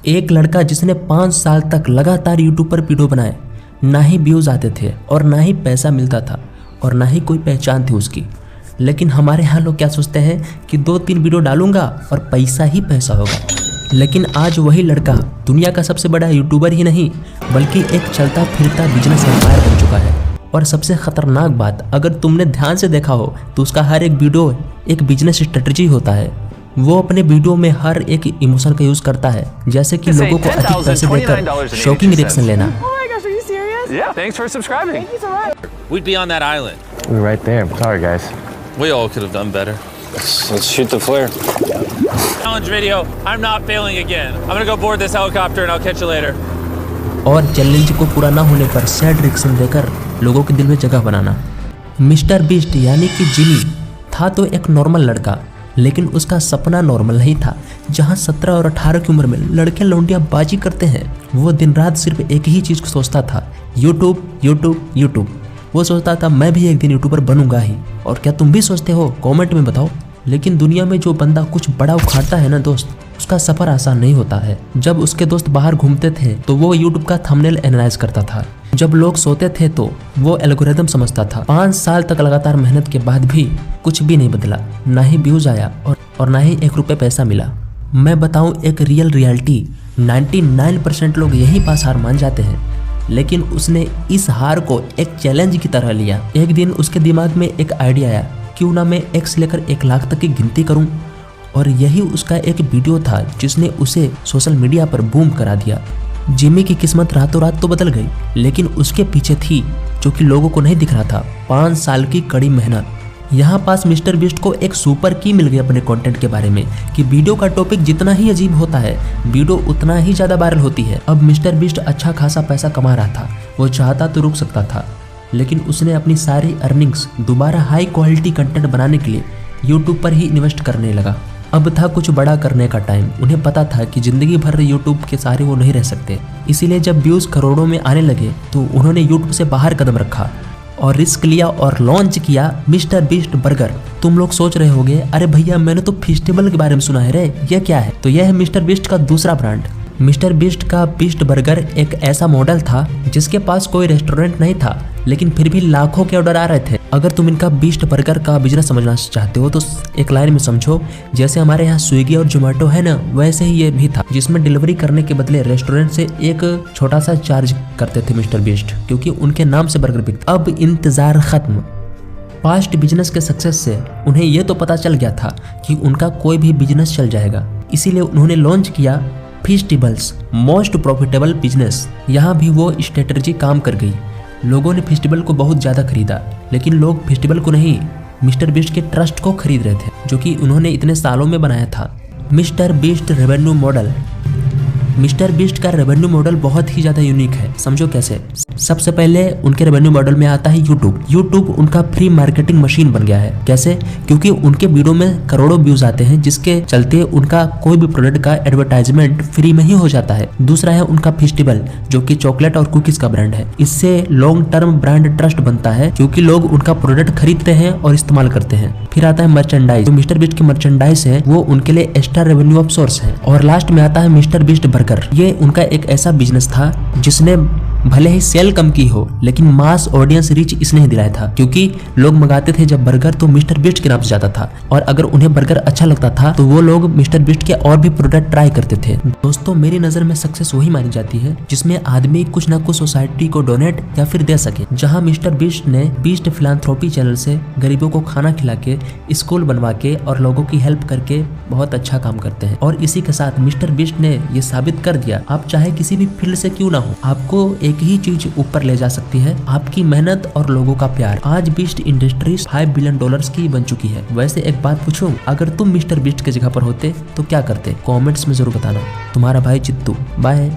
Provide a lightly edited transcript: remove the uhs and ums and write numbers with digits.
एक लड़का जिसने 5 साल तक लगातार यूट्यूब पर वीडियो बनाए, ना ही व्यूज आते थे और ना ही पैसा मिलता था और ना ही कोई पहचान थी उसकी। लेकिन हमारे यहाँ लोग क्या सोचते हैं कि 2-3 वीडियो डालूंगा और पैसा ही पैसा होगा। लेकिन आज वही लड़का दुनिया का सबसे बड़ा यूट्यूबर ही नहीं बल्कि एक चलता फिरता बिजनेस एम्पायर बन चुका है। और सबसे खतरनाक बात, अगर तुमने ध्यान से देखा हो तो उसका हर एक वीडियो एक बिजनेस स्ट्रेटजी होता है। वो अपने वीडियो में हर एक इमोशन का यूज करता है, जैसे कि लोगों को अधिक पैसे देकर शॉकिंग रिएक्शन लेना। Yeah, thanks for subscribing. Thank you so much. We'd be on that island. We're right there. Sorry, guys. We all could have done better. Let's shoot the flare. Challenge video. I'm not failing again. I'm gonna go board this helicopter and I'll catch you later. और challenge को पूरा ना होने पर sad reaction देकर लोगों के दिल में जगह बनाना। मिस्टर बीस्ट यानी कि जिमी था तो एक नॉर्मल लड़का, लेकिन उसका सपना नॉर्मल नहीं था। जहां 17 और 18 की उम्र में लड़के लौंडिया बाजी करते हैं, वो दिन रात सिर्फ एक ही चीज़ को सोचता था, यूट्यूब यूट्यूब यूट्यूब। वो सोचता था मैं भी एक दिन यूट्यूबर बनूंगा ही। और क्या तुम भी सोचते हो? कमेंट में बताओ। लेकिन दुनिया में जो बंदा कुछ बड़ा उखाड़ता है ना दोस्त, उसका सफ़र आसान नहीं होता है। जब उसके दोस्त बाहर घूमते थे तो वो यूट्यूब का थंबनेल एनालाइज करता था। जब लोग सोते थे तो वो एल्गोरिदम समझता था। 5 साल तक लगातार मेहनत के बाद भी कुछ भी नहीं बदला, ना ही व्यूज आया और ना ही 1 रुपये पैसा मिला। मैं बताऊं एक रियलिटी, 99% लोग यही पास हार मान जाते हैं। लेकिन उसने इस हार को एक चैलेंज की तरह लिया। एक दिन उसके दिमाग में एक आइडिया आया, क्यों ना मैं 1 से लेकर 1 लाख तक की गिनती करूं। और यही उसका एक वीडियो था जिसने उसे सोशल मीडिया पर बूम करा दिया। जिमी की किस्मत रातों रात तो बदल गई, लेकिन उसके पीछे थी जो कि लोगों को नहीं दिख रहा था, 5 साल की कड़ी मेहनत। यहाँ पास मिस्टर बीस्ट को एक सुपर की मिल गई अपने कंटेंट के बारे में कि वीडियो का टॉपिक जितना ही अजीब होता है, वीडियो उतना ही ज़्यादा वायरल होती है। अब मिस्टर बीस्ट अच्छा खासा पैसा कमा रहा था। वो चाहता तो रुक सकता था, लेकिन उसने अपनी सारी अर्निंग्स दोबारा हाई क्वालिटी कंटेंट बनाने के लिए यूट्यूब पर ही इन्वेस्ट करने लगा। अब था कुछ बड़ा करने का टाइम। उन्हें पता था कि जिंदगी भर यूट्यूब के सहारे वो नहीं रह सकते। इसीलिए जब व्यूज करोड़ों में आने लगे तो उन्होंने यूट्यूब से बाहर कदम रखा और रिस्क लिया और लॉन्च किया मिस्टर बीस्ट बर्गर। तुम लोग सोच रहे होंगे, अरे भैया मैंने तो फेस्टिवल के बारे में सुना है रे, ये क्या है? तो यह है मिस्टर बीस्ट का दूसरा ब्रांड। मिस्टर बीस्ट का बीस्ट बर्गर एक ऐसा मॉडल था जिसके पास कोई रेस्टोरेंट नहीं था, लेकिन फिर भी लाखों के ऑर्डर आ रहे थे। अगर तुम इनका बीस्ट बर्गर का बिजनेस समझना चाहते हो तो एक लाइन में समझो, जैसे हमारे यहाँ स्विगी और जोमेटो है ना, वैसे ही ये भी था, जिसमें डिलीवरी करने के बदले रेस्टोरेंट से एक छोटा सा चार्ज करते थे मिस्टर बीस्ट, क्योंकि उनके नाम से बर्गर बिकता। अब इंतजार खत्म। पास्ट बिजनेस के सक्सेस से उन्हें यह तो पता चल गया था कि उनका कोई भी बिजनेस चल जाएगा। इसीलिए उन्होंने लॉन्च किया फेस्टिवल्स, मोस्ट प्रॉफिटेबल बिजनेस। यहाँ भी वो स्ट्रेटजी काम कर गई। लोगों ने फेस्टिवल को बहुत ज़्यादा खरीदा, लेकिन लोग फेस्टिवल को नहीं, मिस्टर बीस्ट के ट्रस्ट को खरीद रहे थे, जो कि उन्होंने इतने सालों में बनाया था। Mister beast revenue model. Mister beast का रेवेन्यू मॉडल बहुत ही ज़्यादा यूनिक है। समझो कैसे। सबसे पहले उनके रेवेन्यू मॉडल में आता है यूट्यूब। यूट्यूब उनका फ्री मार्केटिंग मशीन बन गया है। कैसे? क्योंकि उनके वीडियो में करोड़ों व्यूज आते हैं, जिसके चलते उनका कोई भी प्रोडक्ट का एडवर्टाइजमेंट फ्री में ही हो जाता है। दूसरा है उनका फेस्टिवल, जो कि चॉकलेट और कुकीज का ब्रांड है। इससे लॉन्ग टर्म ब्रांड ट्रस्ट बनता है, क्योंकि लोग उनका प्रोडक्ट खरीदते हैं और इस्तेमाल करते हैं। फिर आता है मर्चेंडाइज। जो मिस्टर बीस्ट की मर्चेंडाइज है वो उनके लिए एक्स्ट्रा रेवेन्यू ऑफ सोर्स है। और लास्ट में आता है मिस्टर बीस्ट बर्गर। ये उनका एक ऐसा बिजनेस था जिसने भले ही सेल कम की हो, लेकिन मास ऑडियंस रीच इसने दिलाया था, क्योंकि लोग मंगाते थे जब बर्गर तो मिस्टर बीस्ट के नाम से जाता था, और अगर उन्हें बर्गर अच्छा लगता था तो वो लोग मिस्टर बीस्ट के और भी प्रोडक्ट ट्राई करते थे। दोस्तों, मेरी नजर में सक्सेस वही मानी जाती है जिसमें आदमी कुछ ना कुछ सोसाइटी को डोनेट या फिर दे सके। जहाँ मिस्टर बीस्ट ने बीस्ट फिलांथ्रोपी चैनल से गरीबों को खाना खिला के, स्कूल बनवा के और लोगों की हेल्प करके बहुत अच्छा काम करते हैं। और इसी के साथ मिस्टर बीस्ट ने ये साबित कर दिया, आप चाहे किसी भी फील्ड से क्यों ना हो, आपको एक ही चीज ऊपर ले जा सकती है, आपकी मेहनत और लोगों का प्यार। आज बीस्ट इंडस्ट्रीज $5 बिलियन की बन चुकी है। वैसे एक बात पूछूं, अगर तुम मिस्टर बीस्ट के जगह पर होते तो क्या करते? कमेंट्स में जरूर बताना। तुम्हारा भाई चित्तू। बाय।